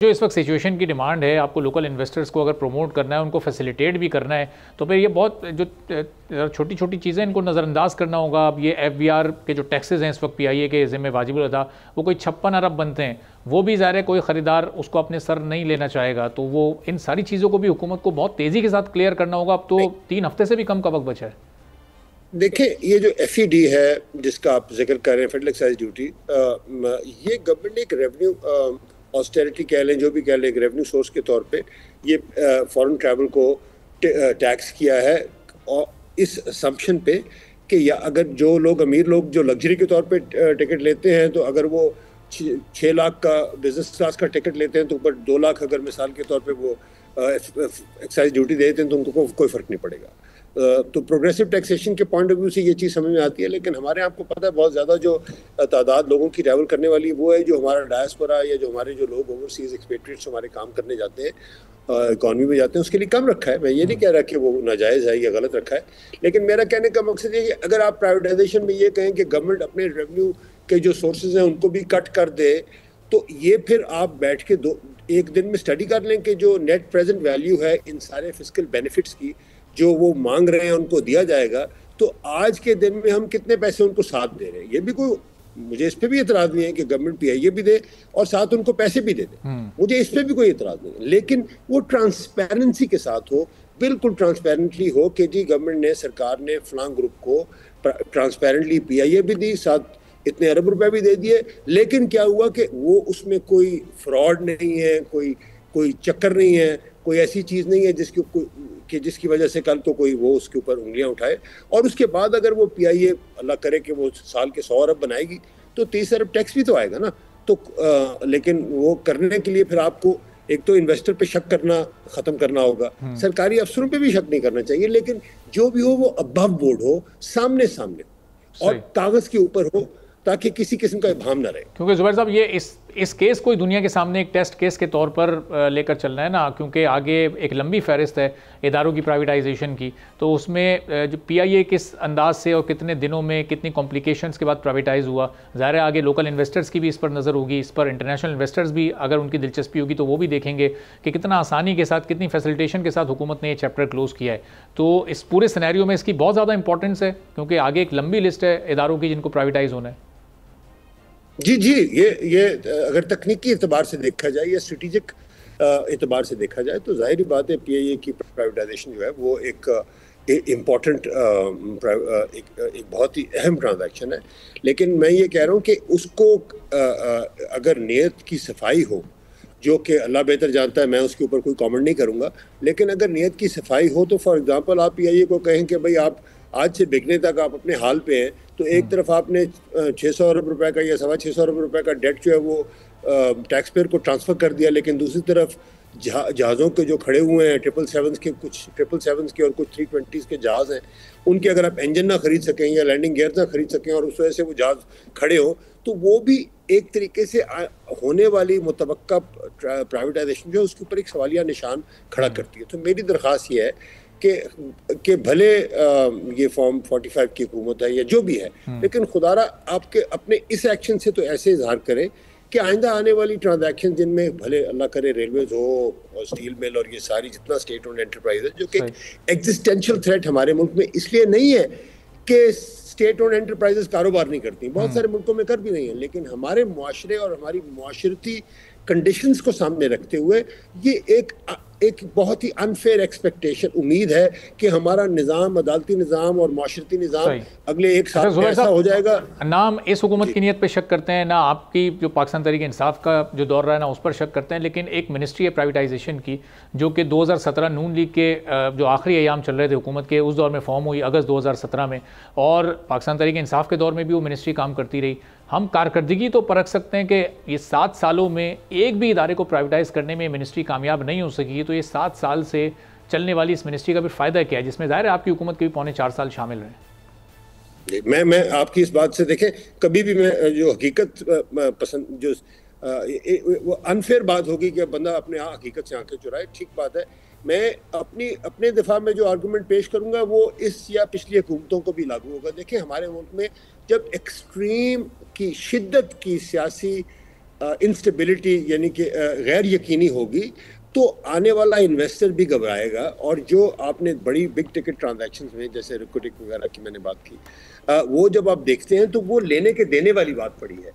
जो इस वक्त सिचुएशन की डिमांड है, आपको लोकल इन्वेस्टर्स को अगर प्रमोट करना है, उनको फैसिलिटेट भी करना है, तो फिर ये बहुत जो छोटी छोटी चीज़ें इनको नज़रअंदाज करना होगा। अब ये FBR के जो टैक्सेस हैं इस वक्त PIA के ज़िम्मे वाजिबुल अदा, वो कोई 56 अरब बनते हैं, वो भी ज़ाहिर है कोई ख़रीदार उसको अपने सर नहीं लेना चाहेगा। तो वो इन सारी चीज़ों को भी हुकूमत को बहुत तेज़ी के साथ क्लियर करना होगा। अब तो 3 हफ्ते से भी कम का वक्त बचा है। देखिए, ये जो FED है जिसका आप जिक्र कर रहे हैं, फेडरल एक्साइज ड्यूटी, ये गवर्नमेंट ने एक रेवेन्यू ऑस्टेरिटी कह लें, जो भी कह लें, एक रेवेन्यू सोर्स के तौर पे ये फॉरेन ट्रैवल को टैक्स किया है, और इस असम्पशन पे कि या अगर जो लोग अमीर लोग जो लग्जरी के तौर पे टिकट लेते हैं, तो अगर वो 6 लाख का बिजनेस क्लास का टिकट लेते हैं तो ऊपर 2 लाख अगर मिसाल के तौर पे वो एक्साइज ड्यूटी देते हैं तो उनको कोई फ़र्क नहीं पड़ेगा। तो प्रोग्रेसिव टैक्सेशन के पॉइंट ऑफ व्यू से ये चीज़ समझ में आती है। लेकिन हमारे आपको पता है बहुत ज़्यादा जो तादाद लोगों की ट्रैवल करने वाली वो है जो हमारा डायस्पोरा या जो हमारे जो लोग ओवरसीज एक्सपेट्रिएट्स हमारे काम करने जाते हैं, इकॉनमी में जाते हैं, उसके लिए कम रखा है। मैं ये नहीं कह रहा कि वो नाजायज़ है या गलत रखा है, लेकिन मेरा कहने का मकसद ये कि अगर आप प्राइवेटाइजेशन में ये कहें कि गवर्नमेंट अपने रेवेन्यू के जो सोर्सेज हैं उनको भी कट कर दे, तो ये फिर आप बैठ के एक दिन में स्टडी कर लें कि जो नेट प्रेजेंट वैल्यू है इन सारे फिस्कल बेनिफिट्स की जो वो मांग रहे हैं उनको दिया जाएगा, तो आज के दिन में हम कितने पैसे उनको साथ दे रहे हैं। ये भी कोई, मुझे इस पे भी एतराज़ नहीं है कि गवर्नमेंट PIA भी दे और साथ उनको पैसे भी दे दे, मुझे इस पे भी कोई एतराज़ नहीं है, लेकिन वो ट्रांसपेरेंसी के साथ हो, बिल्कुल ट्रांसपेरेंटली हो कि जी गवर्नमेंट ने, सरकार ने फलां ग्रुप को ट्रांसपेरेंटली PIA भी दी, साथ इतने अरब रुपए भी दे दिए, लेकिन क्या हुआ कि वो उसमें कोई फ्रॉड नहीं है, कोई चक्कर नहीं है, कोई ऐसी चीज़ नहीं है जिसकी वजह से कल को कोई वो उसके ऊपर उंगलियां उठाए। और उसके बाद अगर वो PIA अल्लाह करे कि वो साल के 100 अरब बनाएगी तो 30 अरब टैक्स भी तो आएगा ना। तो लेकिन वो करने के लिए फिर आपको एक तो इन्वेस्टर पे शक करना ख़त्म करना होगा, सरकारी अफसरों पे भी शक नहीं करना चाहिए, लेकिन जो भी हो वो अबव बोर्ड हो, सामने सामने और कागज़ के ऊपर हो, ताकि किसी किस्म का इबाम ना रहे। क्योंकि जुबैर साहब, ये इस केस को दुनिया के सामने एक टेस्ट केस के तौर पर लेकर चलना है ना, क्योंकि आगे एक लंबी फहरिस्त है इदारों की प्राइवेटाइजेशन की। तो उसमें जो PIA किस अंदाज से और कितने दिनों में, कितनी कॉम्प्लिकेशंस के बाद प्राइवेटाइज हुआ, ज़ाहिर है आगे लोकल इन्वेस्टर्स की भी इस पर नज़र होगी, इस पर इंटरनेशनल इन्वेस्टर्स भी अगर उनकी दिलचस्पी होगी तो वो भी देखेंगे कि कितना आसानी के साथ, कितनी फैसिलिटेशन के साथ हुकूमत ने ये चैप्टर क्लोज़ किया है। तो इस पूरे सिनेरियो में इसकी बहुत ज़्यादा इंपॉर्टेंस है, क्योंकि आगे एक लंबी लिस्ट है इदारों की जिनको प्राइवेटाइज होना है। जी, ये अगर तकनीकी एतबार से देखा जाए या स्ट्रेटिजिक एतबार से देखा जाए तो जाहिर बात है PIA की प्राइवेटाइजेशन जो है वो एक इम्पॉर्टेंट एक बहुत ही अहम ट्रांजैक्शन है। लेकिन मैं ये कह रहा हूँ कि उसको अगर नीयत की सफाई हो, जो कि अल्लाह बेहतर जानता है, मैं उसके ऊपर कोई कमेंट नहीं करूँगा, लेकिन अगर नीयत की सफाई हो तो फॉर एग्जांपल आप PIA को कहें कि भाई आप आज से बिकने तक आप अपने हाल पे हैं, तो एक तरफ आपने 600 अरब रुपए का या 625 अरब रुपए का डेट जो है वो टैक्स पेयर को ट्रांसफ़र कर दिया, लेकिन दूसरी तरफ जहाज़ों के जो खड़े हुए हैं 777 के, कुछ 777 के और कुछ 320 के जहाज़ हैं, उनके अगर आप इंजन ना खरीद सकें या लैंडिंग गियर ना खरीद सकें और उस वजह से वो जहाज़ खड़े हो, तो वो भी एक तरीके से होने वाली मुतवक्का प्राइवेटाइजेशन जो है उसके ऊपर एक सवालिया निशान खड़ा करती है। तो मेरी दरख्वास्त ये है कि भले ये फॉर्म 45 की हुकूमत है या जो भी है, लेकिन खुदारा आपके अपने इस एक्शन से तो ऐसे इजहार करें कि आइंदा आने वाली ट्रांजैक्शन जिनमें भले अल्लाह करे रेलवेज हो और स्टील मिल और ये सारी जितना स्टेट ओन्ड एंटरप्राइज है, जो कि एग्जिस्टेंशियल थ्रेट हमारे मुल्क में इसलिए नहीं है कि स्टेट ओन्ड एंटरप्राइजेस कारोबार नहीं करती, बहुत सारे मुल्कों में कर भी नहीं है, लेकिन हमारे मुआशरे और हमारी मुआशरती कंडीशंस को सामने रखते हुए ये एक बहुत ही अनफेयर एक्सपेक्टेशन, उम्मीद है कि हमारा निज़ाम, अदालती निज़ाम और माशरती निज़ाम अगले एक साल में ऐसा हो जाएगा। ना हम इस हुकूमत की नीयत पे शक करते हैं, ना आपकी जो पाकिस्तान तहरीक इंसाफ का जो दौर रहा है ना उस पर शक करते हैं, लेकिन एक मिनिस्ट्री है प्राइवेटाइजेशन की जो कि 2017 नून लीग के जो आखिरी अयाम चल रहे थे हुकूमत के, उस दौर में फॉर्म हुई अगस्त 2017 में, और पाकिस्तान तहरीक इंसाफ के दौर में भी वो मिनिस्ट्री काम करती रही। हम कारकर्दगी तो परख सकते हैं कि ये 7 सालों में एक भी इदारे को प्राइवेटाइज करने में मिनिस्ट्री कामयाब नहीं हो सकी, तो ये 7 साल से चलने वाली इस मिनिस्ट्री का भी फ़ायदा क्या है, जिसमें ज़ाहिर है आपकी हुकूमत के भी 4.25 साल शामिल रहे। मैं आपकी इस बात से, देखें, कभी भी मैं जो हकीकत पसंद, जो वो अनफेयर बात होगी कि बंदा अपने हकीकत से आंखें चुराए, ठीक बात है। मैं अपने दिफा में जो आर्गूमेंट पेश करूंगा वो इस या पिछली हुकूमतों को भी लागू होगा। देखिए, हमारे मुल्क में जब एक्सट्रीम की शिद्दत की सियासी इंस्टेबिलिटी यानी कि गैर यकीनी होगी तो आने वाला इन्वेस्टर भी घबराएगा। और जो आपने बड़ी बिग टिकट ट्रांजैक्शंस में जैसे रिक्विटिक वगैरह की मैंने बात की, वो जब आप देखते हैं तो वो लेने के देने वाली बात पड़ी है।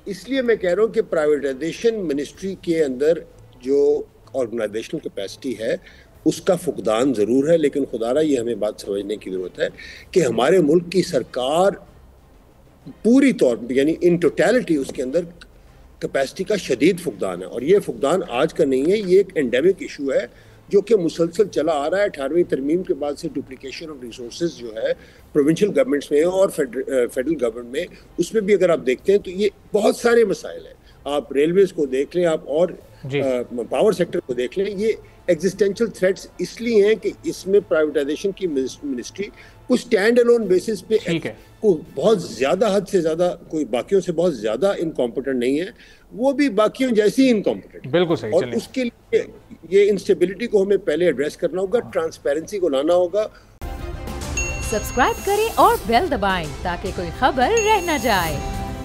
इसलिए मैं कह रहा हूँ कि प्राइवेटाइजेशन मिनिस्ट्री के अंदर जो ऑर्गेनाइजेशनल कैपेसिटी है उसका फुकदान ज़रूर है, लेकिन खुदारा ये हमें बात समझने की ज़रूरत है कि हमारे मुल्क की सरकार पूरी तौर पर यानी इन टोटलिटी उसके अंदर कैपेसिटी का शदीद फुकदान है। और ये फुकदान आज का नहीं है, ये एक एंडेमिक इशू है जो कि मुसलसल चला आ रहा है। 18वीं तरमीम के बाद से डुप्लीकेशन ऑफ रिसोर्सेज जो है प्रोविंशियल गवर्नमेंट्स में और फेडरल गवर्नमेंट में, उसमें भी अगर आप देखते हैं तो ये बहुत सारे मसाइल हैं। आप रेलवेज को देख लें, आप और पावर सेक्टर को देख लें, ये एग्जिस्टेंशियल थ्रेट्स इसलिए हैं कि इसमें प्राइवेटाइजेशन की मिनिस्ट्री कुछ स्टैंड अलोन बेसिस पे को बहुत ज़्यादा हद से ज़्यादा कोई बाकियों से बहुत ज़्यादा इनकॉम्पिटेंट नहीं है, वो भी बाकियों जैसी इनकॉम्पिटेंट। बिल्कुल सही। और उसके लिए ये इंस्टेबिलिटी को हमें पहले एड्रेस करना होगा, ट्रांसपेरेंसी को लाना होगा। सब्सक्राइब करें और बेल दबाएं ताकि कोई खबर रह न जाए।